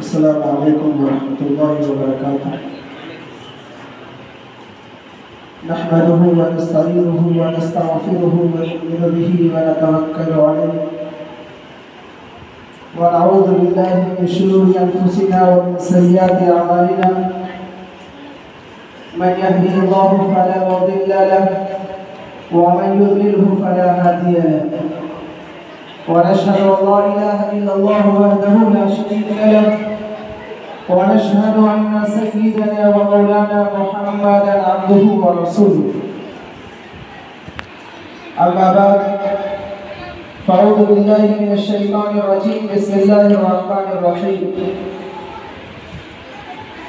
السلام علیکم ورحمۃ اللہ وبرکاتہ۔ نحمده ونستعینه ونستغفره ونؤمن به ونتوکل علیہ ونعوذ باللہ من شرور انفسنا ومن سیئات اعمالنا، من يهده الله فلا مضل له ومن يضلله فلا هادي له، ونشهد أن لا إله إلا الله وحده لا شريك له، ونشهد أن سيدنا ومولانا محمدا عبده ورسوله. أما بعد فأعوذ بالله من الشيطان الرجيم، بسم الله الرحمن الرحيم.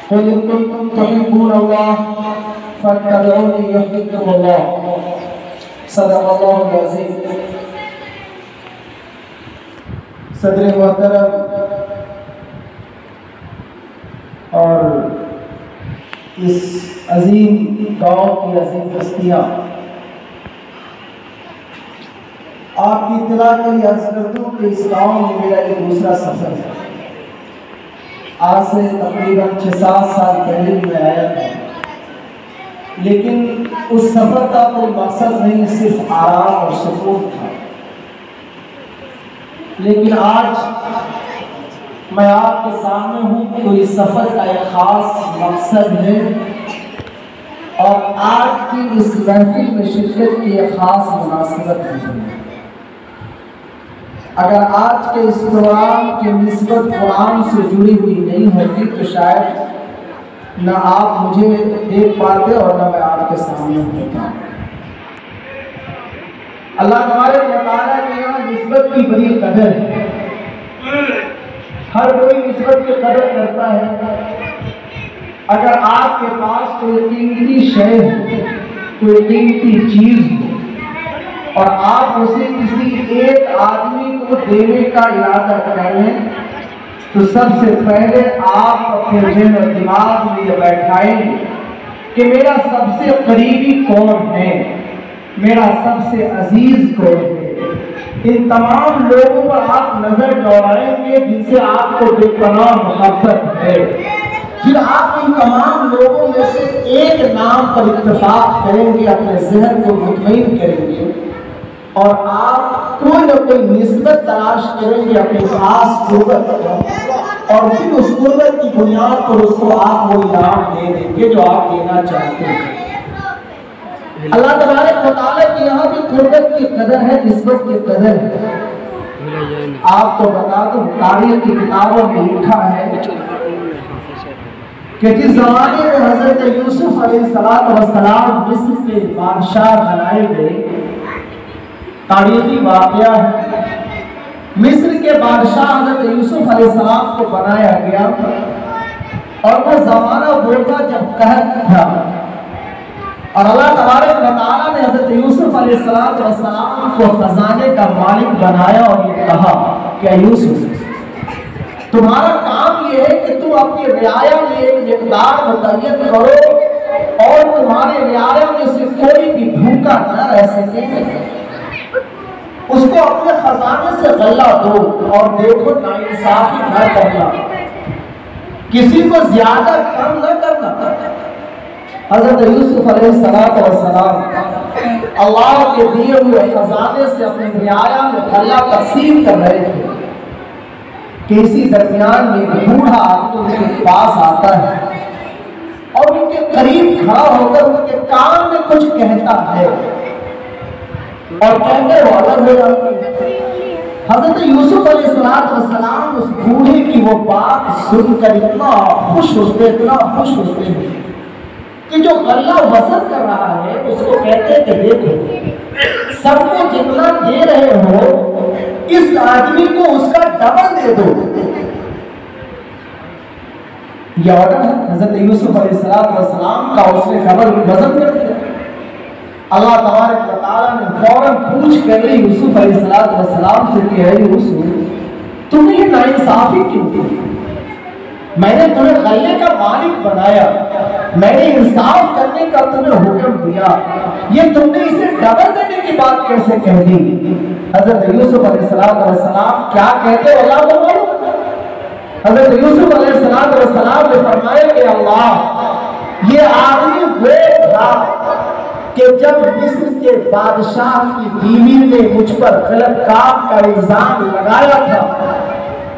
قل إن كنتم تحبون الله فاتبعوني يحببكم الله. صدق الله العظيم. صدر محترم اور اس عظیم گاؤں کی عظیم بستیاں، آپ کی اطلاع کے لیے عرض کر دوں کہ اس گاؤں میں میرا ایک دوسرا سفر ہے۔ آج سے تقریباً 6-7 سال پہلے بھی میں آیا تھا، لیکن اس سفر کا کوئی مقصد نہیں، صرف آرام اور سکون تھا۔ لیکن آج میں آپ کے سامنے ہوں تو اس سفر کا ایک خاص مقصد ہے، اور آج کی اس محفل میں شرکت کی ایک خاص مناسبت ہے۔ اگر آج کے اس پروگرام کی نسبت قرآن سے جڑی ہوئی نہیں ہوتی تو شاید نہ آپ مجھے دیکھ پاتے اور نہ میں آپ کے سامنے ہوتا۔ اللہ تبارک و تعالیٰ کے یہاں نسبت کی بڑی قدر ہے۔ ہر کوئی نسبت کی قدر کرتا ہے۔ اگر آپ کے پاس کوئی قیمتی شے ہے، کوئی قیمتی چیز ہے، اور آپ اسے کسی ایک آدمی کو دینے کا ارادہ کریں تو سب سے پہلے آپ اپنے ذہن و دماغ میں یہ بیٹھائیں گے کہ میرا سب سے قریبی کون ہے، میرا سب سے عزیز کون ہے۔ ان تمام لوگوں پر آپ نظر دوڑائیں گے جن سے آپ کو بے پناہ محبت ہے، پھر آپ ان تمام لوگوں میں سے ایک نام پر اتفاق کریں گے، اپنے ذہن کو مطمئن کریں گے، اور آپ کوئی نہ کوئی نسبت تلاش کریں گے اپنے خاص قربت کو، اور پھر اس قربت کی بنیاد پر اس کو آپ وہ انعام دے دیں گے جو آپ دینا چاہتے ہیں۔ اللہ تبارک و تعالیٰ کی یہاں بھی قربت کی قدر ہے، نسبت کی قدر ہے۔ آپ کو بتا دوں، تاریخ کی کتابوں میں لکھا ہے کہ جس زمانے میں حضرت یوسف علیہ السلام مصر کے بادشاہ بنائے گئے، تاریخی واقعہ ہے، مصر کے بادشاہ حضرت یوسف علیہ السلام کو بنایا گیا، اور وہ زمانہ بولتا جب قحط تھا، اور اللہ تبارک و تعالیٰ نے حضرت یوسف علیہ السلام کو خزانے کا مالک بنایا، اور یہ کہا کہ یوسف تمہارا کام یہ ہے کہ تم اپنی رعایا میں ایک مقدار متعین کرو، اور تمہارے رعایا میں سے کوئی بھی بھوکا نہ رہ سکے، اس کو اپنے خزانے سے غلہ دو، اور دیکھو ناانصافی نہ کرنا، کسی کو زیادہ کم نہ کرنا۔ حضرت یوسف علیہ السلام اللہ کے دیے ہوئے خزانے سے اپنے رعایا میں غلہ تقسیم کر رہے تھے کہ اسی درمیان میں ایک بوڑھا آدمی ان کے پاس آتا ہے، اور ان کے قریب کھڑا ہو کر ان کے کان میں کچھ کہتا ہے، اور کہتے وہ الگ ہو جاتے ہیں۔ حضرت یوسف علیہ السلام اس بوڑھے کی وہ بات سن کر اتنا خوش ہوتے ہیں کہ جو غلہ وصل کر رہا ہے اس کو کہتے ہیں کہ دیکھو، سب کو جتنا دے رہے ہو اس آدمی کو اس کا ڈبل دے دو۔ یہ آرڈر ہے حضرت یوسف علیہ السلام کا، اس نے ڈبل وزن کر دیا۔ اللہ تبارک و تعالیٰ نے فوراً پوچھ کر لی یوسف علیہ السلام سے کہ اے یوسف تم نے یہ ناانصافی کیوں کی؟ میں نے تمہیں غلے کا مالک بنایا، میں نے انصاف کرنے کا تمہیں حکم دیا، یہ تم نے اسے ڈبل دینے کی بات کیسے کہہ دی؟ حضرت یوسف علیہ السلام کیا کہتے اللہ کو معلوم؟ حضرت یوسف علیہ السلام نے فرمایا کہ اللہ یہ آدمی وہ تھا کہ جب مصر کے بادشاہ کی بیوی نے مجھ پر غلط کام کا الزام لگایا تھا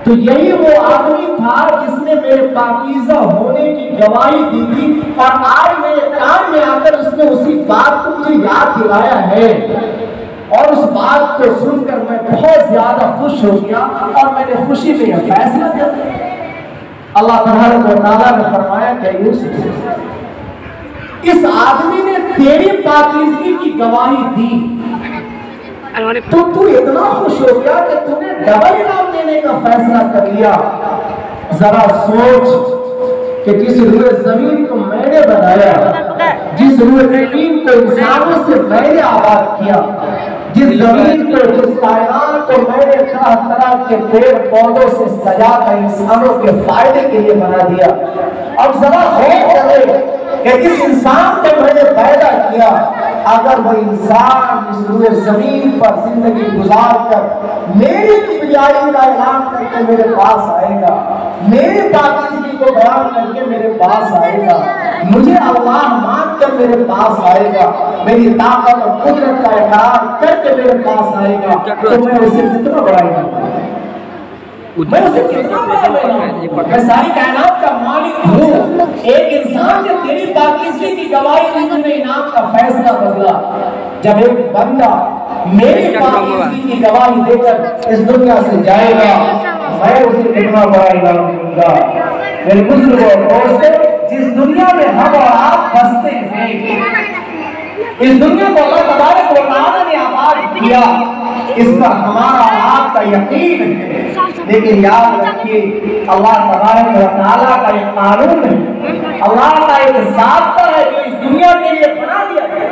تو یہی وہ آدمی تھا جس نے میرے پاکیزہ ہونے کی گواہی دی تھی، اور آج میرے کام میں آ کر اس نے اسی بات کو مجھے یاد دلایا ہے، اور اس بات کو سن کر میں بہت زیادہ خوش ہو گیا اور میں نے خوشی میں یہ فیصلہ کر دیا۔ اللہ تبارک و تعالیٰ نے فرمایا کہ یوسف اس آدمی نے تیری پاکیزگی کی گواہی دی تو تو اتنا خوش ہو گیا کہ تو نے ڈبل انعام دینے کا فیصلہ کر لیا۔ ذرا سوچ کہ جس روئے زمین کو میں نے بنایا، جس روئے زمین کو انسانوں سے میں نے آباد کیا، جس زمین کو، جس کائنات کو میں نے طرح طرح کے پیڑ پودوں سے سجا کر انسانوں کے فائدے کے لیے بنا دیا، اب ذرا غور کرے کہ جس انسان کو میں نے پیدا کیا اگر وہ انسان اس روئے زمین پر زندگی گزار کر میری کبریائی کا اعلان کر کے میرے پاس آئے گا، میری پاکیزگی کو بیان کر کے میرے پاس آئے گا، مجھے اللہ مان کر میرے پاس آئے گا، میری طاقت اور قدرت کا اقرار کر کے میرے پاس آئے گا، تو میں اسے کتنا بڑھائے گا، میں اسے کتنا بڑھائے گا، میں ساری کائنات کا مالک ہوں۔ ایک انسان نے تیری پاکیزگی کی گواہی دی، تم نے انعام کا فیصلہ بدلا۔ جب ایک بندہ میری پاکیزگی کی گواہی دے کر اس دنیا سے جائے گا، میں اسے کتنا بڑا انعام دوں گا۔ میرے بزرگوں اور دوستوں، جس دنیا میں ہم اور آپ بستے ہیں، اس دنیا کو اللہ تبارک و تعالیٰ نے آباد کیا، اس پر ہمارا آپ کا یقین ہے، لیکن یاد رکھیے اللہ تبارک و تعالیٰ کا ایک قانون ہے، اللہ کا ایک ضابطہ ہے جو اس دنیا کے لیے بنا دیا ہے۔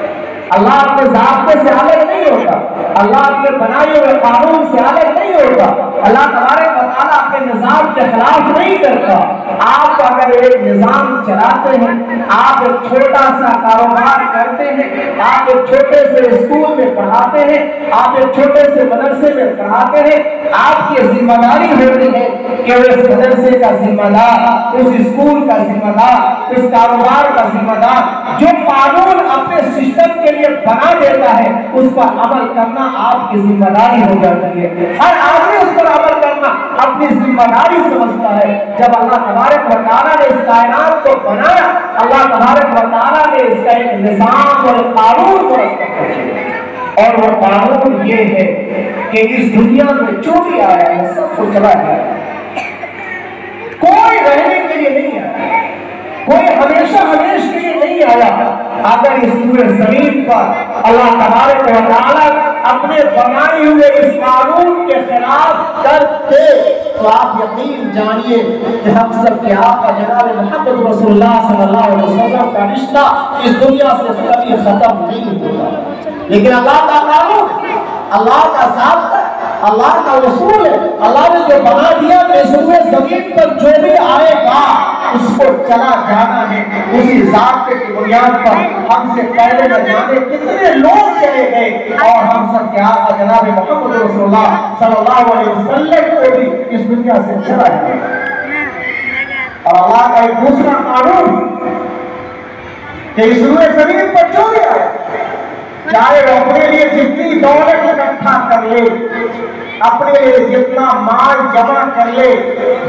اللہ اپنے ضابطے سے الگ نہیں ہوتا، اللہ اپنے بنائے ہوئے قانون سے الگ نہیں ہوتا، اللہ تبارک و تعالیٰ اپنے نظام کے خلاف نہیں کرتا۔ آپ اگر ایک نظام چلاتے ہیں، آپ ایک چھوٹا سا کاروبار کرتے ہیں، آپ ایک چھوٹے سے اسکول میں پڑھاتے ہیں، آپ ایک چھوٹے سے مدرسے میں پڑھاتے ہیں، آپ کی ذمہ داری ہوتی ہے کہ وہ اس مدرسے کا ذمہ دار، اس اسکول کا ذمہ دار، اس کاروبار کا ذمہ دار، جو قانون اپنے سسٹم کے لیے بنا دیتا ہے اس پر عمل کرنا آپ کی ذمہ داری ہو جاتی ہے۔ ہر آدمی اس پر عمل کرنا اپنی ذمہ داری سمجھتا ہے۔ جب اللہ تبارک و تعالیٰ نے اس کائنات کو بنایا، اللہ تبارک و تعالیٰ نے اس کا ایک نظام اور قانون مرتب کیا، اور وہ قانون یہ ہے کہ اس دنیا میں جو بھی آیا ہے سب کو چلا گیا، کوئی رہنے کے لیے نہیں آیا، کوئی ہمیشہ ہمیشہ کے لیے نہیں آیا۔ اگر اس پورے زمین پر اللہ تبارک و تعالیٰ اپنے بنائے ہوئے اس قانون کے خلاف کرتے تو آپ یقین جانیے کہ ہم سب کے آقا جناب محمد رسول اللہ صلی اللہ علیہ وسلم کا رشتہ اس دنیا سے کبھی ختم نہیں ہوگا۔ لیکن اللہ کا قانون، اللہ کا ضابطہ، اللہ کا اصول ہے، اللہ نے جو بنا دیا کہ اس پورے زمین پر جو بھی آئے گا اس کو چلا جانا ہے، اسی ضابطے کی بنیاد پر ہم سے پہلے نہ جانے کتنے لوگ چلے گئے، اور ہم سب کے آقا جناب محمد رسول اللہ صلی اللہ علیہ وسلم کو بھی اس دنیا سے چلا جائے گا۔ اور اللہ کا ایک دوسرا قانون کہ اس روئے زمین پر جو بھی آئے، چاہے وہ اپنے لیے جتنی دولت اکٹھا کر لے، اپنے لیے جتنا مال جمع کر لے،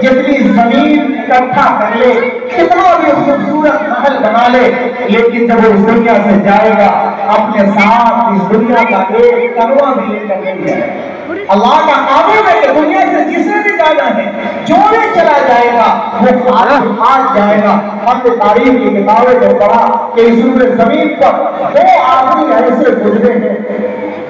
جتنی زمین اکٹھا کر لے، کتنا بھی خوبصورت محل بنا لے، لیکن جب وہ اس دنیا سے جائے گا اپنے ساتھ اس دنیا کا ایک کنواں بھی لے کر نہیں جائے۔ اللہ کا قانون ہے کہ دنیا سے جسے بھی جانا ہے، جو بھی چلا جائے گا وہ خاص جائے گا۔ ہم نے تاریخ کی کتابیں میں پڑھا کہ اس روئے زمین پر دو آدمی ایسے گزرے ہیں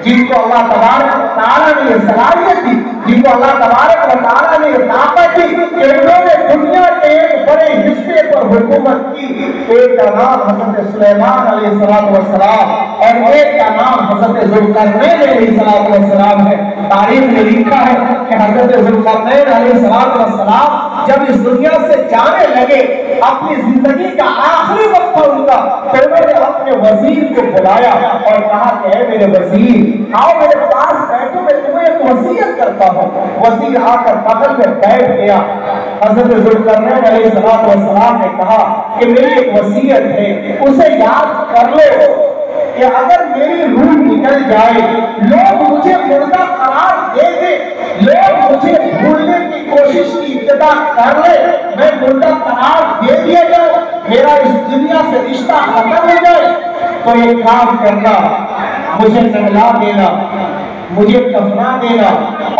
جن کو اللہ تبارک و تعالیٰ نے یہ صلاحیت دی، جن کو اللہ تبارک و تعالیٰ نے یہ طاقت دی کہ انہوں نے دنیا کے ایک بڑے حصے پر حکومت کی۔ ایک کا نام حضرت سلیمان علیہ السلام اور ایک کا نام حضرت ذوالقرنین علیہ السلام ہے۔ تاریخ میں لکھا ہے کہ حضرت ذوالقرنین علیہ السلام جب اس دنیا سے جانے لگے، اپنی زندگی کا آخری وقت تھا ان کا، تو انہوں نے اپنے وزیر کو بلایا اور کہا کہ اے میرے وزیر آؤ میرے پاس بیٹھو، میں تمہیں ایک وصیت کرتا ہوں۔ وزیر آ کر بغل میں بیٹھ گیا۔ حضرت ذوالقرنین علیہ السلام نے کہا کہ میری ایک وصیت ہے، اسے یاد کر لو کہ اگر میری روح نکل جائے، لوگ مجھے مردہ قرار دے دے، لوگ مجھے بھولنے کی کوشش کی ابتدا کر لے، میں مردہ قرار دے دیا جاؤ، میرا اس دنیا سے رشتہ ختم ہو جائے، تو ایک کام کرنا، مجھے نہلا دینا، مجھے کفنا دینا،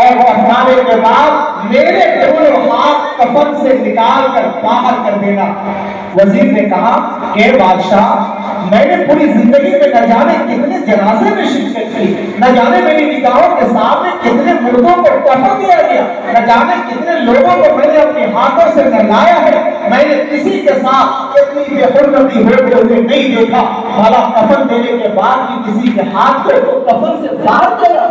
اور کفنانے کے بعد میرے دونوں ہاتھ کفن سے نکال کر باہر کر دینا۔ وزیر نے کہا کہ بادشاہ میں نے پوری زندگی میں نہ جانے کتنے جنازے میں شرکت کی، نہ جانے میری نگاہوں کے سامنے کتنے مردوں کو کفن دیا گیا، نہ جانے کتنے لوگوں کو میں نے اپنے ہاتھوں سے نہلایا ہے، میں نے کسی کے ساتھ اتنی بے حرمتی ہوتے ہوئے نہیں دیکھا، بھلا کفن دینے کے بعد بھی کسی کے ہاتھ کو کفن سے باہر دیا۔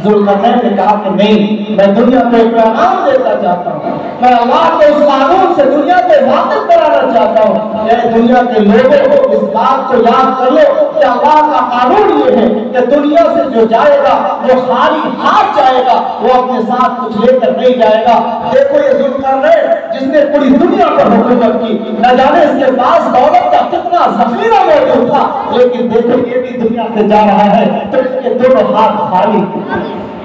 ذوالقرنین نے کہا کہ نہیں، میں دنیا کو ایک پیغام دیتا چاہتا ہوں، میں اللہ کے اس قانون سے دنیا کو واقف کرانا چاہتا ہوں۔ اے دنیا کے لوگوں، اس بات کو یاد کر لو کہ اللہ کا قانون یہ ہے کہ دنیا سے جو جائے گا وہ خالی ہاتھ جائے گا، وہ اپنے ساتھ کچھ لے کر نہیں جائے گا۔ دیکھو یہ ذوالقرنین جس نے پوری دنیا پر حکومت کی، نہ جانے اس کے پاس دولت کا کتنا ذخیرہ موجود تھا، لیکن دیکھو یہ بھی دنیا سے جا رہا ہے تو اس کے دونوں ہاتھ خالی۔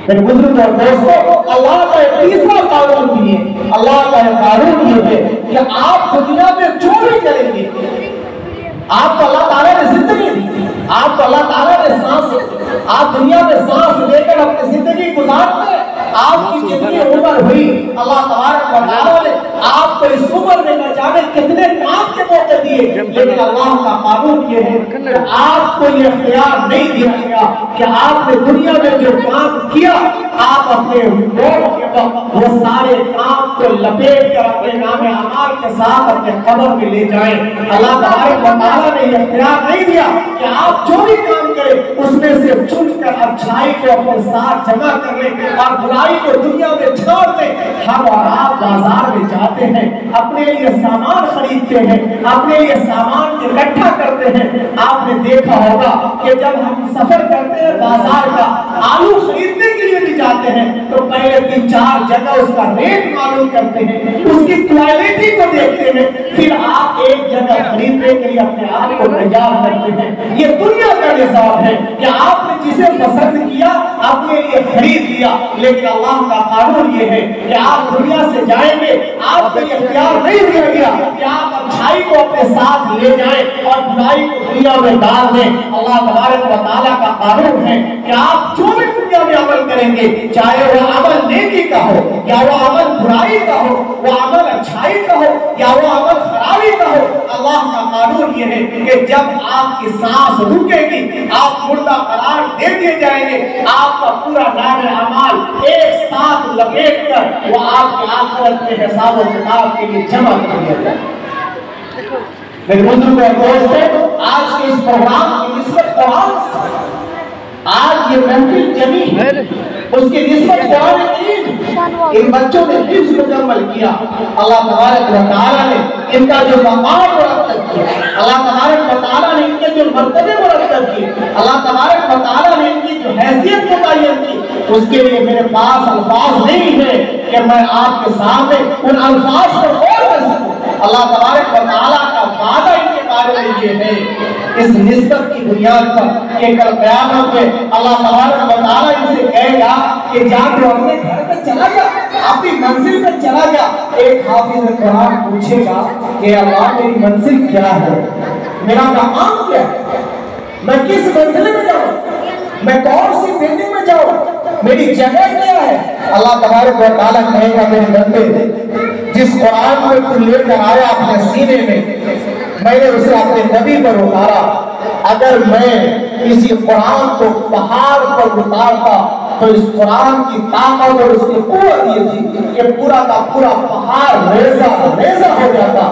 میرے بزرگ اور دوستوں، اللہ کا ایک تیسرا قانون بھی ہے، اللہ کا ایک قانون یہ ہے کہ آپ دنیا میں جو بھی کریں گے، آپ کو اللہ تعالیٰ نے زندگی دی، آپ کو اللہ تعالیٰ نے سانس دی، آپ دنیا میں سانس لے کر اپنی زندگی گزارتے ہیں، آپ کی جتنی عمر ہوئی اللہ تبارک و تعالیٰ نے آپ کو اس عمر میں نہ جانے کتنے کام کے موقع دیے، لیکن اللہ کا قانون یہ ہے کہ آپ کو یہ اختیار نہیں دیا گیا کہ آپ نے دنیا میں جو کام کیا آپ اپنے موت کے وقت وہ سارے کام کو لپیٹ کر اپنے نام اعمال کے ساتھ اپنے قبر میں لے جائیں۔ اللہ تبارک و تعالیٰ نے یہ اختیار نہیں دیا کہ آپ جو بھی کام کریں اس میں سے چن کر اچھائی کو اپنے ساتھ جمع کر لیں اور برائی کو دنیا میں چھوڑ دیں۔ ہم اور آپ بازار میں جاتے ہیں، اپنے لیے سامان خریدتے ہیں، اپنے لیے سامان اکٹھا کرتے ہیں۔ آپ نے دیکھا ہوگا کہ جب ہم سفر کرتے ہیں بازار کا، آلو خریدنے کے لیے بھی جاتے ہیں تو پہلے 3-4 جگہ اس کا ریٹ معلوم کرتے ہیں، اس کی کوالٹی کو دیکھتے ہیں، پھر آپ ایک جگہ خریدنے کے لیے اپنے آپ کو تیار کرتے ہیں۔ یہ دنیا کا نظام ہے کہ آپ نے جسے پسند کیا اپنے لیے خرید لیا، لیکن اللہ کا قانون یہ ہے کہ آپ دنیا سے جائیں گے، آپ کو یہ اختیار نہیں دیا گیا کہ آپ اچھائی کو اپنے ساتھ لے جائیں اور برائی کو دنیا میں ڈال دیں۔ اللہ تبارک و تعالیٰ کا قانون ہے کہ آپ جو بھی دنیا میں عمل کریں گے، چاہے وہ عمل نیکی کا ہو یا وہ عمل برائی کا ہو، وہ عمل اچھائی کا ہو یا وہ عمل خرابی کا ہو، اللہ کا قانون یہ ہے کہ جب آپ کی سانس رکے گی آپ مردہ قرار دے دیے جائیں گے، آپ کا پورا نام اعمال ایک ساتھ لپیٹ کر وہ آپ کی آخرت میں حساب و کتاب کے لیے جمع کر دیا جائے۔ میرے بزرگوں اور دوستوں، آج کے اس پروگرام کی نسبت قرآن سے، آج یہ محفل جمی ہے اس کی نسبت قرآن کریم، ان بچوں نے حفظ مکمل کیا، اللہ تبارک و تعالیٰ نے ان کا جو مقام مرتب کیا، اللہ تبارک و تعالیٰ نے ان کے جو مرتبے مرتب کیے، اللہ تبارک و تعالیٰ نے ان کی جو حیثیت متعین کی، اس کے لیے میرے پاس الفاظ نہیں ہے کہ میں آپ کے سامنے ان الفاظ کو اور کر سکوں۔ اللہ تبارک و تعالیٰ کا وعدہ ان کے بارے میں یہ ہے، اس نسبت کی بنیاد پر کہ کل قیامت میں اللہ تبارک و تعالیٰ ان سے کہے گا کہ جا کے اپنے گھر پہ چلا گیا، اپنی منزل پہ چلا گیا۔ ایک حافظ قرآن پوچھے گا کہ اللہ میری منزل کیا ہے، میرا مقام کیا ہے، میں کس منزل میں جاؤں، میں کون سی بلڈنگ میں جاؤں، میری جگہ کیا ہے؟ اللہ تبارک و تعالیٰ کہے گا میرے بندے، جس قرآن کو تو لے کر آیا اپنے سینے میں نے اسے اپنے نبی پر اتارا، اگر میں اسی قرآن کو پہاڑ پر اتارتا تو اس قرآن کی طاقت اور اس کی قوت یہ تھی کہ پورا کا پورا پہاڑ ریزہ ریزہ ہو جاتا،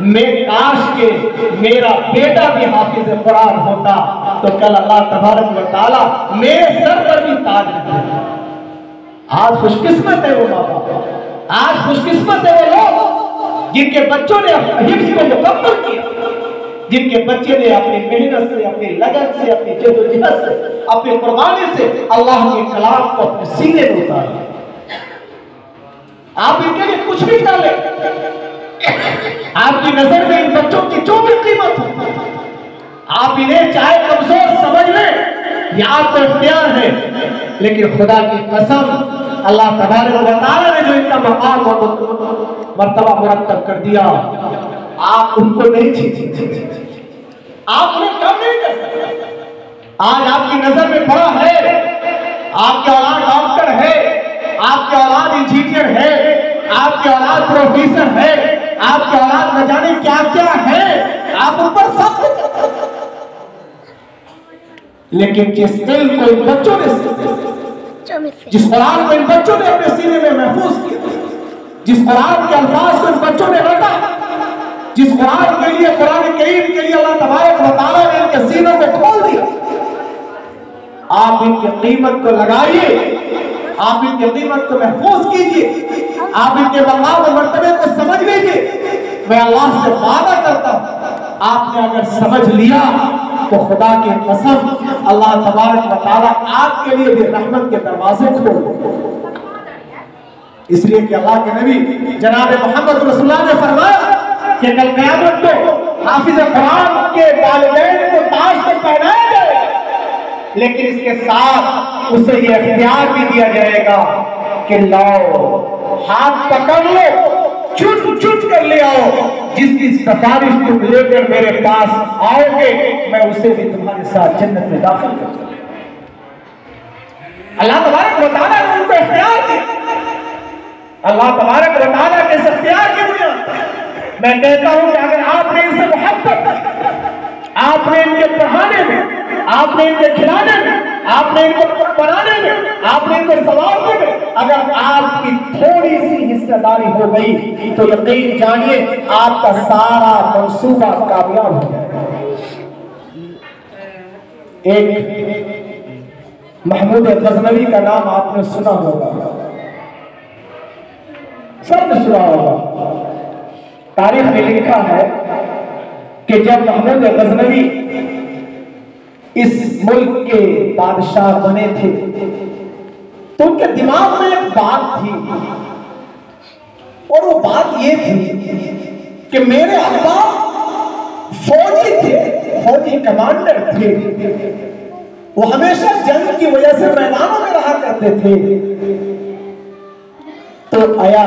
میں کاش کے میرا بیٹا بھی حافظ قرآن ہوتا تو کل اللہ تبارک و تعالیٰ میرے سر پر بھی تاج رکھتا۔ آج خوش قسمت ہے وہ ماں باپ، آج خوش قسمت ہے وہ لوگ جن کے بچوں نے حفظ کو مکمل کیا، جن کے بچے نے اپنی محنت سے، اپنی لگن سے، اپنی جدوجہد سے، اپنی قربانی سے اللہ کے کلام کو اپنے سینے میں اتارا۔ آپ ان کے لیے کچھ بھی کر لیں، آپ کی نظر میں ان بچوں کی جو بھی قیمت ہو، آپ انہیں چاہے کمزور سمجھ لیں، یہ آپ کو اختیار ہے، لیکن خدا کی قسم اللہ تبارک و تعالیٰ نے جو ان کا مقام و مرتبہ مرتب کر دیا، آپ ان کو نہیں چھین، آپ انہیں کم نہیں کر سکتے۔ آج آپ کی نظر میں پڑا ہے، آپ کی اولاد ڈاکٹر ہے، آپ کی اولاد انجینئر ہے، آپ کی اولاد پروفیسر ہے، آپ کی اولاد نہ جانے کیا کیا ہے، آپ اوپر فخر کرتے ہیں، لیکن جس علم کو ان بچوں نے سیکھا، جس قرآن کو ان بچوں نے اپنے سینے میں محفوظ کیا، جس قرآن کے الفاظ کو ان بچوں نے رٹا، جس قرآن کے لیے، قرآن کریم کے لیے اللہ تبارک و تعالیٰ نے ان کے سینوں کو کھول دیا، آپ ان کی قیمت کو لگائیے، آپ ان کی قیمت کو محفوظ کیجئے، آپ ان کے مقام و مرتبے کو سمجھ لیجئے۔ میں اللہ سے وعدہ کرتا ہوں، آپ نے اگر سمجھ لیا تو خدا کی قسم اللہ تبارک و تعالیٰ آپ کے لیے بھی رحمت کے دروازے کھول دے۔ اس لیے کہ اللہ کے نبی جناب محمد رسول اللہ نے فرمایا کہ کل قیامت کو حافظ قرآن کے والدین کو تاج تو پہنایا جائے گا، لیکن اس کے ساتھ اسے یہ اختیار بھی دیا جائے گا کہ لاؤ، ہاتھ پکڑ لو، چٹ چٹ کر لے آؤ، جس کی سفارش تم لے کر میرے پاس آؤ گے میں اسے بھی تمہارے ساتھ جنت میں داخل کر دوں۔ اللہ تبارک و تعالیٰ نے ان کو اختیار دیا، اللہ تبارک و تعالیٰ کے اس اختیار کی بنیاد میں کہتا ہوں کہ اگر آپ نے ان سے محبت، آپ نے ان کے پڑھانے میں، آپ نے ان کے کھلانے میں، آپ نے ان کو بنانے میں، آپ نے ان کو سنوارنے میں اگر آپ کی تھوڑی سی حصہ داری ہو گئی تو یقین جانیے آپ کا سارا منصوبہ کامیاب ہو جائے گا۔ ایک محمود غزنوی کا نام آپ نے سنا ہوگا، سب نے سنا ہوگا، تاریخ میں لکھا ہے کہ جب محمود غزنوی اس ملک کے بادشاہ بنے تھے تو ان کے دماغ میں ایک بات تھی، اور وہ بات یہ تھی کہ میرے ابا فوجی تھے، فوجی کمانڈر تھے، وہ ہمیشہ جنگ کی وجہ سے میدانوں میں رہا کرتے تھے، تو آیا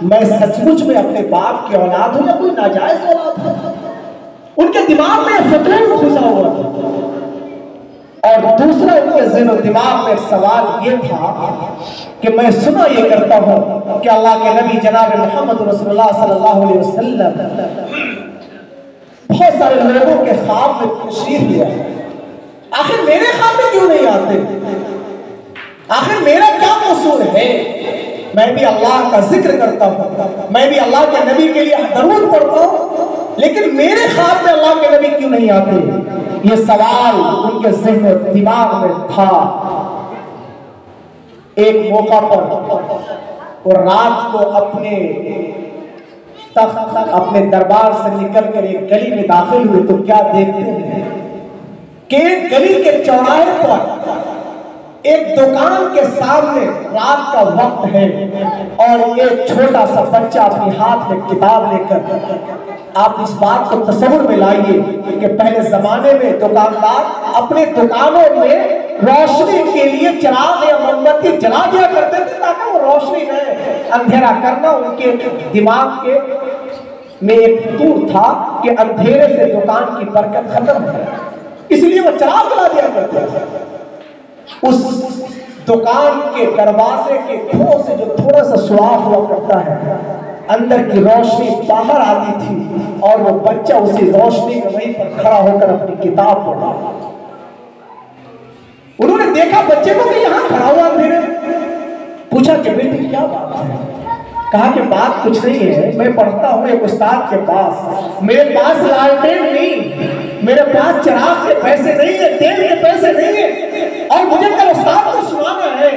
میں سچ مچ میں اپنے باپ کی اولاد ہوں یا کوئی ناجائز اولاد ہے؟ ان کے دماغ میں فطور گھسا ہوا تھا، اور دوسرا ان کے ذہن و دماغ میں سوال یہ تھا کہ میں سنا یہ کرتا ہوں کہ اللہ کے نبی جناب محمد رسول اللہ صلی اللہ علیہ وسلم بہت سارے لوگوں کے خواب میں تشریف لیا، آخر میرے خواب میں کیوں نہیں آتے؟ آخر میرا کیا قصور ہے؟ میں بھی اللہ کا ذکر کرتا ہوں، میں بھی اللہ کے نبی کے لیے درود پڑھتا ہوں، لیکن میرے خواب میں اللہ کے نبی کیوں نہیں آتے؟ یہ سوال ان کے ذہن و دماغ میں تھا۔ ایک موقع پر وہ رات کو اپنے تخت، اپنے دربار سے نکل کر ایک گلی میں داخل ہوئے تو کیا دیکھتے ہیں کہ ایک گلی کے چوراہے پر ایک دکان کے سامنے رات کا وقت ہے اور ایک چھوٹا سا بچہ اپنے ہاتھ میں کتاب لے کر، آپ اس بات کو تصور میں لائیے کہ پہلے زمانے میں دکاندار اپنے دکانوں میں روشنی کے لیے چراغ یا موم بتی جلا دیا کرتے تھے تاکہ وہ روشنی رہے، اندھیرا کرنا ان کے دماغ کے میں ایک فطور تھا کہ اندھیرے سے دکان کی برکت ختم ہے، اس لیے وہ چراغ جلا دیا کرتے تھے۔ اس دکان کے دروازے کے کھو سے جو تھوڑا سا سوراخ ہوا کرتا ہے، اندر کی روشنی باہر آتی تھی اور وہ بچہ اسی روشنی میں وہیں پر کھڑا ہو کر اپنی کتاب پڑھا۔ انہوں نے دیکھا بچے کو کہ یہاں کھڑا ہوا اندھیرے، پوچھا کہ بیٹی کیا بات ہے؟ کہا کہ بات کچھ نہیں ہے، میں پڑھتا ہوں ایک استاد کے پاس، میرے پاس لالٹین نہیں، میرے پاس چراغ کے پیسے نہیں ہیں، تیل کے پیسے نہیں ہیں، اور مجھے کل استاد کو سنانا ہے،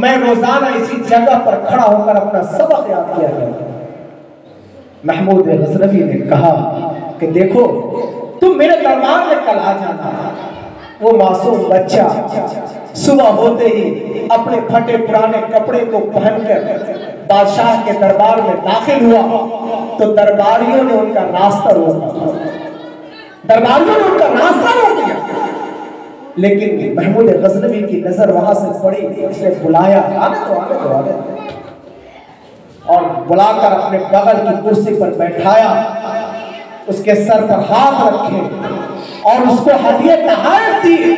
میں روزانہ اسی جگہ پر کھڑا ہو کر اپنا سبق یاد کیا کرتا۔ محمود غزنوی نے کہا کہ دیکھو تم میرے دربار میں کل آ جانا۔ وہ معصوم بچہ صبح ہوتے ہی اپنے پھٹے پرانے کپڑے کو پہن کر بادشاہ کے دربار میں داخل ہوا تو درباریوں نے ان کا راستہ روکا، درباریوں نے ان کا راستہ روک دیا، لیکن محمود غزنوی کی نظر وہاں سے پڑی، اس نے بلایا، آنے اور بلا کر اپنے بغل کی کرسی پر بیٹھایا، اس کے سر پر ہاتھ رکھے اور اس کو ہدیہ تحائف دی،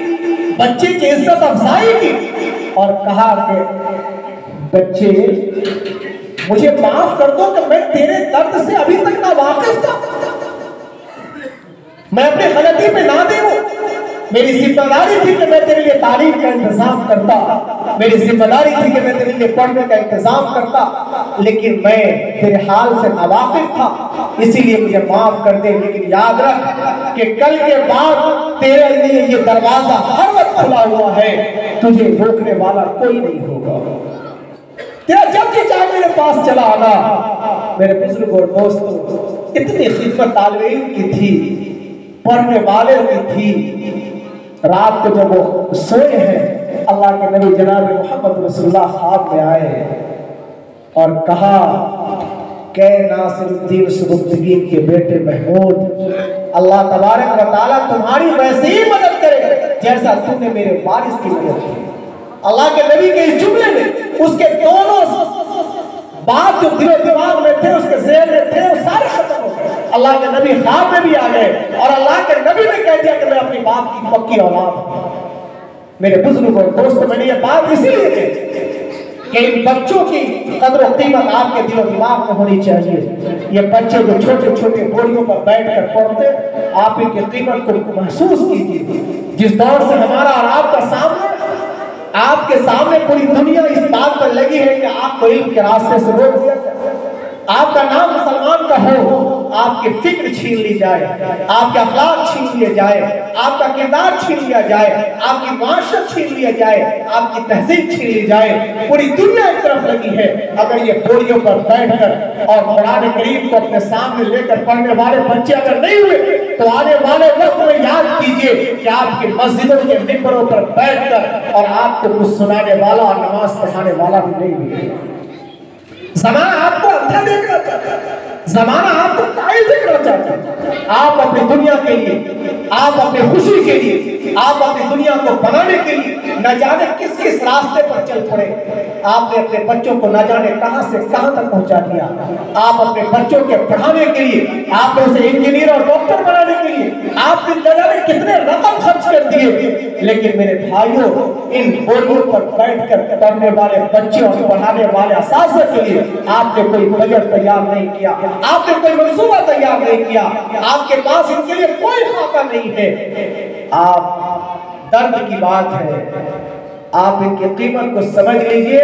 بچے کی عزت افزائی کی اور کہا کہ بچے مجھے معاف کر دو کہ میں تیرے درد سے ابھی تک نہ واقف تھا، میں اپنی غلطی پہ نادم ہوں، میری ذمہ داری تھی کہ میں تیرے لیے تعلیم کا انتظام کرتا، میری ذمہ داری تھی کہ میں تیرے لیے پڑھنے کا انتظام کرتا، لیکن میں تیرے حال سے ناواقف تھا، اسی لیے مجھے معاف کر دے، لیکن یاد رکھ کہ کل کے بعد تیرے لیے یہ دروازہ ہر وقت کھلا ہوا ہے، تجھے روکنے والا کوئی نہیں ہوگا، تیرا جب جی چاہے میرے پاس چلا آنا۔ میرے بزرگ اور دوستوں، اتنی خدمت طالب علم کی تھی، پڑھنے والے کی تھی، رات کو جب وہ سوئے ہیں اللہ کے نبی جناب محمد رسول اللہ خواب میں آئے اور کہا کہ ناصر الدین سبکتگین کے بیٹے محمود، اللہ تبارک و تعالیٰ تمہاری ویسے ہی مدد کرے جیسا تم نے میرے وارث کی مدد کی۔ اللہ کے نبی کے اس جملے میں اس کے دونوں بات جو دل و دماغ میں تھے، اس کے ذہن میں تھے، وہ سارے ختم ہو گئے۔ اللہ کے نبی خواب میں بھی آ گئے اور اللہ کے نبی نے کہہ دیا کہ میں اپنی باپ کی پکی اولاد ہوں۔ میرے بزرگوں اور دوستوں، میں نے یہ بات اسی لیے کہی کہ ان بچوں کی قدر و قیمت آپ کے دل و دماغ میں ہونی چاہیے۔ یہ بچے جو چھوٹے چھوٹے بوریوں پر بیٹھ کر پڑھتے، آپ ان کی قیمت کو محسوس کیجیے۔ جس دور سے ہمارا اور آپ کا سامنا، آپ کے سامنے پوری دنیا اس بات پر لگی ہے کہ آپ کو علم کے راستے سے روک دیا جائے، آپ کا نام مسلمان کا ہو، آپ کی فکر چھین لی جائے، آپ کے اخلاق چھین لیے جائے، آپ کا کردار چھین لیا جائے، آپ کی معاشرت چھین لیا جائے، آپ کی تہذیب چھین لی جائے، پوری دنیا ایک طرف لگی ہے۔ اگر یہ بوریوں پر بیٹھ کر اور قرآن کریم کو اپنے سامنے لے کر پڑھنے والے بچے اگر نہیں ہوئے تو آنے والے وقت میں یاد کیجئے کہ آپ کی مسجدوں کے ممبروں پر بیٹھ کر اور آپ کو کچھ سنانے والا اور نماز پڑھانے والا بھی نہیں ملے گا۔ زمانہ آپ کو اندھا دیکھنا چاہتا ہے، زمانہ آپ کو قائل دیکھنا چاہتا ہے۔ آپ اپنی دنیا کے لیے، آپ اپنی خوشی کے لیے، آپ اپنی دنیا کو بنانے کے لیے نہ جانے کس کس راستے پر چل پڑے۔ آپ نے اپنے بچوں کو نہ جانے کہاں سے کہاں تک پہنچا دیا۔ آپ اپنے بچوں کے پڑھانے کے لیے، آپ نے اسے انجینئر اور ڈاکٹر بنانے کے لیے آپ نے نہ جانے کتنے رقم خرچ کر دیے، لیکن میرے بھائیوں، ان بوریوں پر بیٹھ کر پڑھنے والے بچے اور پڑھانے والے اساتذہ کے لیے آپ نے کوئی بجٹ تیار نہیں کیا، آپ نے کوئی منصوبہ تیار نہیں کیا، آپ کے پاس ان کے لیے کوئی خاکہ نہیں ہے۔ آپ درد کی بات ہے، آپ ان کی قیمت کو سمجھ لیجئے،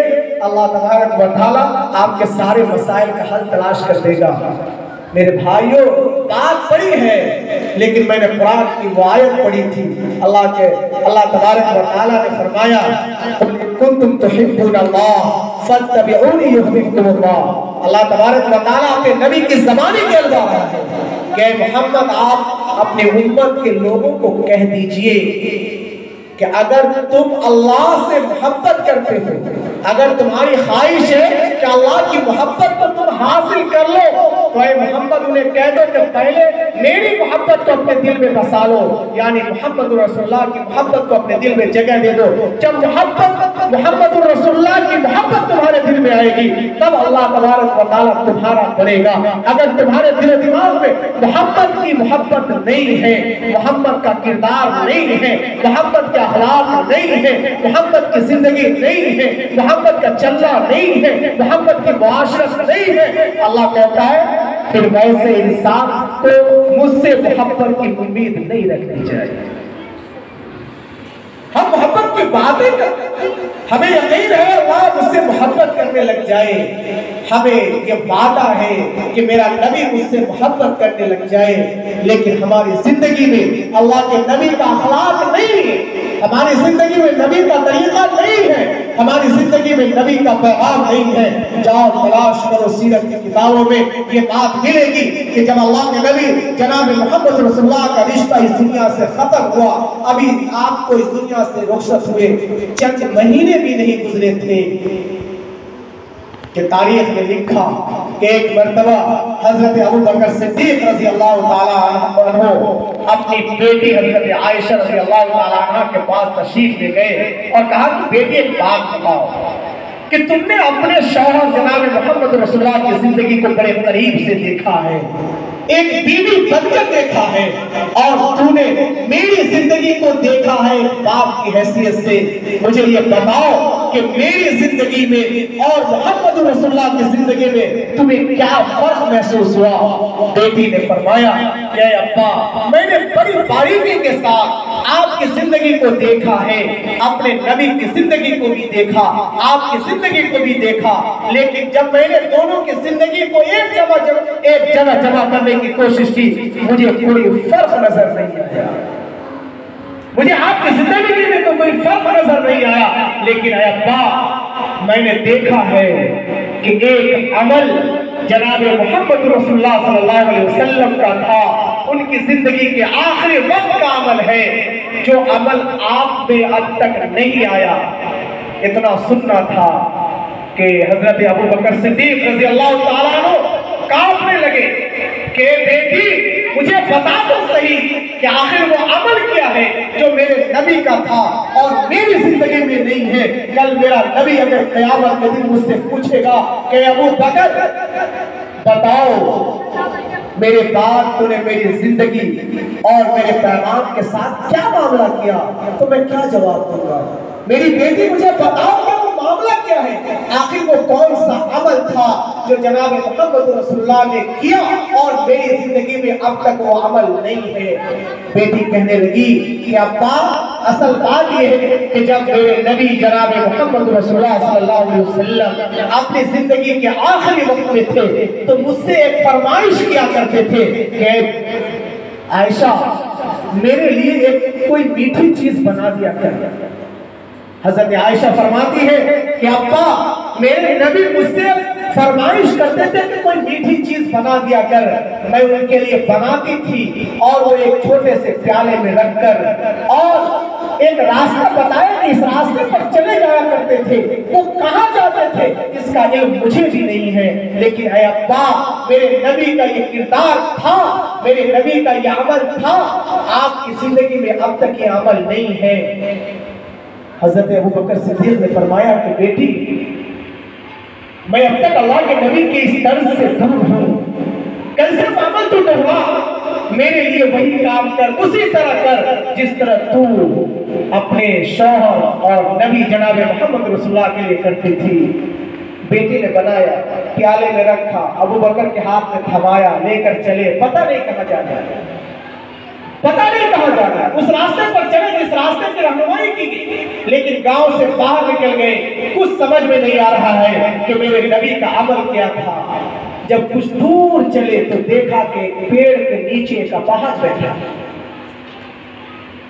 اللہ تبارک و تعالیٰ آپ کے سارے مسائل کا حل تلاش کر دے گا۔ میرے بھائیوں، بات بڑی ہے، لیکن میں نے قرآن کی وہ آیت پڑھی تھی، اللہ تبارک و تعالیٰ نے فرمایا قُلْ إِن كُنتُمْ تُحِبُّونَ اللَّهَ فَاتَّبِعُونِي يُحْبِبْكُمُ اللَّهُ۔ اللہ تبارک و تعالیٰ اپنے نبی کی زبانی کے الفاظ رہا ہے کہ محمد آپ اپنے امت کے لوگوں کو کہہ دیجئے کہ اگر تم اللہ سے محبت کرتے ہو، اگر تمہاری خواہش ہے کہ اللہ کی محبت کو تم حاصل کر لو، تو اے محمد انہیں کہہ دو کہ پہلے میری محبت کو اپنے دل میں بسا لو، یعنی محمد رسول اللہ کی محبت کو اپنے دل میں جگہ دے دو۔ جب محمد رسول اللہ کی محبت تمہارے دل میں آئے گی، تب اللہ تبارک و تعالیٰ تمہارا بنے گا۔ اگر تمہارے دل و دماغ میں محمد کی محبت نہیں ہے، محمد کا کردار نہیں ہے، محمد کے اخلاق نہیں ہے، محمد کی زندگی نہیں ہے، محمد کا چلنا نہیں ہے، محمد کی معاشرت نہیں ہے، اللہ کہتا ہے پھر ویسے انسان کو مجھ سے محبت کی امید نہیں رکھنی چاہیے۔ ہم محبت کی باتیں کرتے ہیں، ہمیں یقین ہے اللہ مجھ سے محبت کرنے لگ جائے، ہمیں یہ وعدہ ہے کہ میرا نبی مجھ سے محبت کرنے لگ جائے، لیکن ہماری زندگی میں اللہ کے نبی کا اخلاق نہیں ہے، ہماری زندگی میں نبی کا طریقہ نہیں ہے، ہماری زندگی میں نبی کا پیغام نہیں ہے۔ جاؤ تلاش کرو سیرت کی کتابوں میں یہ بات ملے گی کہ جب اللہ کے نبی جناب محمد رسول اللہ کا رشتہ اس دنیا سے ختم ہوا، ابھی آپ کو اس دنیا سے رخصت ہوئے چند مہینے بھی نہیں گزرے تھے کہ تاریخ میں لکھا کہ ایک مرتبہ حضرت ابوبکر صدیق رضی اللہ تعالیٰ عنہ اپنی بیٹی حضرت عائشہ رضی اللہ تعالیٰ عنہ کے پاس تشریف لے گئے اور کہا کہ بیٹی ایک بات بتاؤ کہ تم نے اپنے شوہر جناب محمد رسول اللہ کی زندگی کو بڑے قریب سے دیکھا ہے، ایک بیوی بن کر دیکھا ہے، اور تو نے میری زندگی کو دیکھا ہے باپ کی حیثیت سے، مجھے یہ بتاؤ کہ میری زندگی میں اور محمد رسول اللہ کی زندگی میں تمہیں کیا فرق محسوس ہوا؟ بیٹی نے فرمایا کہ اے ابا، میں نے بڑی باریکی کے ساتھ آپ کی زندگی کو دیکھا ہے، اپنے نبی کی زندگی کو بھی دیکھا، آپ کی زندگی کو بھی دیکھا، لیکن جب میں نے دونوں کی زندگی کو ایک جگہ جمع کرنے کی کوشش کی، مجھے کوئی فرق نظر نہیں آیا، مجھے آپ کی زندگی میں تو کوئی فرق نظر نہیں آیا، لیکن اے ابا میں نے دیکھا ہے کہ ایک عمل جناب محمد رسول اللہ صلی اللہ علیہ وسلم کا تھا، ان کی زندگی کے آخری وقت کا عمل ہے، جو عمل آپ میں اب تک نہیں آیا۔ اتنا سننا تھا کہ حضرت ابوبکر صدیق رضی اللہ تعالیٰ عنہ کانپنے لگے کہ بیٹی مجھے بتا تو صحیح کہ آخر وہ عمل کیا ہے جو میرے نبی کا تھا اور میری زندگی میں نہیں ہے۔ کل میرا نبی اگر قیامت کے دن مجھ سے پوچھے گا کہ ابوبکر بتاؤ میرے بعد تو نے میری زندگی اور میرے پیغام کے ساتھ کیا معاملہ کیا، تو میں کیا جواب دوں گا؟ میری بیٹی مجھے بتاؤ کہ وہ معاملہ کیا ہے، آخر وہ کون سا عمل تھا جو جناب محمد رسول اللہ نے کیا اور میری زندگی میں اب تک وہ عمل نہیں ہے۔ بیٹی کہنے لگی کہ ابا اصل بات یہ ہے کہ جب میرے نبی جناب محمد رسول اللہ صلی اللہ علیہ وسلم اپنی زندگی کے آخری وقت میں تھے تو مجھ سے ایک فرمائش کیا کرتے تھے کہ عائشہ میرے لیے ایک کوئی میٹھی چیز بنا دیا کر۔ حضرت عائشہ فرماتی ہے کہ ابا میرے نبی مجھ سے فرمائش کرتے تھے کہ کوئی میٹھی چیز بنا دیا کر، میں ان کے لیے بناتی تھی اور وہ ایک چھوٹے سے پیالے میں رکھ کر اور ایک راستہ بتایا کہ اس راستے پر چلے جایا کرتے تھے، وہ کہاں جاتے تھے اس کا علم مجھے بھی نہیں ہے، لیکن اے ابا میرے نبی کا یہ کردار تھا، میرے نبی کا یہ عمل تھا، آپ کی زندگی میں اب تک یہ عمل نہیں ہے۔ حضرت ابوبکر صدیق نے فرمایا کہ بیٹی میں اب تک اللہ کے نبی کے اس طرز سے دور ہوں، کل سے عمل تو ڈروا، میرے لیے وہی کام کر، اسی طرح کر جس طرح تو اپنے شوہر اور نبی جناب محمد رسول اللہ کے لیے کرتی تھی۔ بیٹی نے بنایا، پیالے میں رکھا، ابوبکر کے ہاتھ میں تھمایا، لے کر چلے، پتہ نہیں کہاں جانا ہے، پتہ نہیں کہاں جانا ہے، اس راستے پر چلے جس راستے کی رہنمائی کی گئی، لیکن گاؤں سے باہر نکل گئے، کچھ سمجھ میں نہیں آ رہا ہے کہ میرے نبی کا عمل کیا تھا۔ جب کچھ دور چلے تو دیکھا کہ ایک پیڑ کے نیچے ایک اپاہج بیٹھا،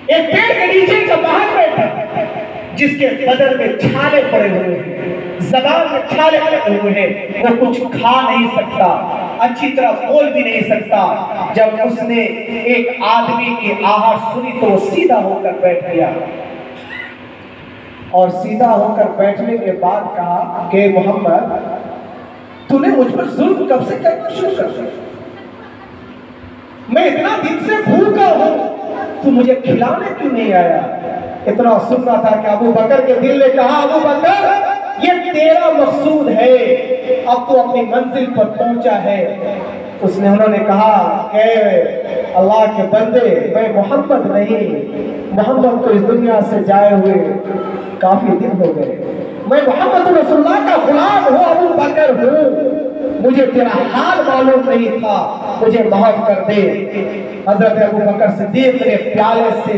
ایک پیڑ کے نیچے ایک اپاہج بیٹھا جس کے بدن میں چھالے پڑے ہوئے ہیں، زبان میں چھالے پڑے ہوئے ہیں، وہ کچھ کھا نہیں سکتا، اچھی طرح بول بھی نہیں سکتا۔ جب اس نے ایک آدمی کی آہٹ سنی تو وہ سیدھا ہو کر بیٹھ گیا، اور سیدھا ہو کر بیٹھنے کے بعد کہا کہ محمد تو نے مجھ پر ظلم کب سے کرنا شروع کر دیا؟ میں اتنا دن سے بھوکا ہوں، تو مجھے کھلانے کیوں نہیں آیا؟ اتنا سننا تھا کہ ابوبکر کے دل نے کہا ابوبکر یہ تیرا مقصود ہے، اب تو اپنی منزل پر پہنچا ہے۔ انہوں نے کہا کہ اللہ کے بندے میں محمد نہیں، محمد کو اس دنیا سے جائے ہوئے کافی دن ہو گئے، میں محمد رسول اللہ کا غلام ہوں، ابوبکر ہوں، مجھے تیرا حال معلوم نہیں تھا، مجھے معاف کر دے۔ حضرت ابوبکر صدیق نے پیالے سے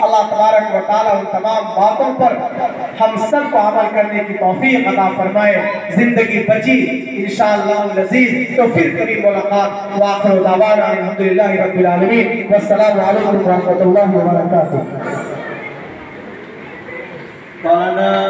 اللہ تبارک و تعالیٰ ان تمام باتوں پر ہم سب کو عمل کرنے کی توفیق عطا فرمائے۔ زندگی بچی انشاءاللہ العزیز تو پھر کبھی ملاقات۔ وآخر دعوانا الحمدللہ رب العالمین والسلام علیکم ورحمۃ اللہ وبرکاتہ۔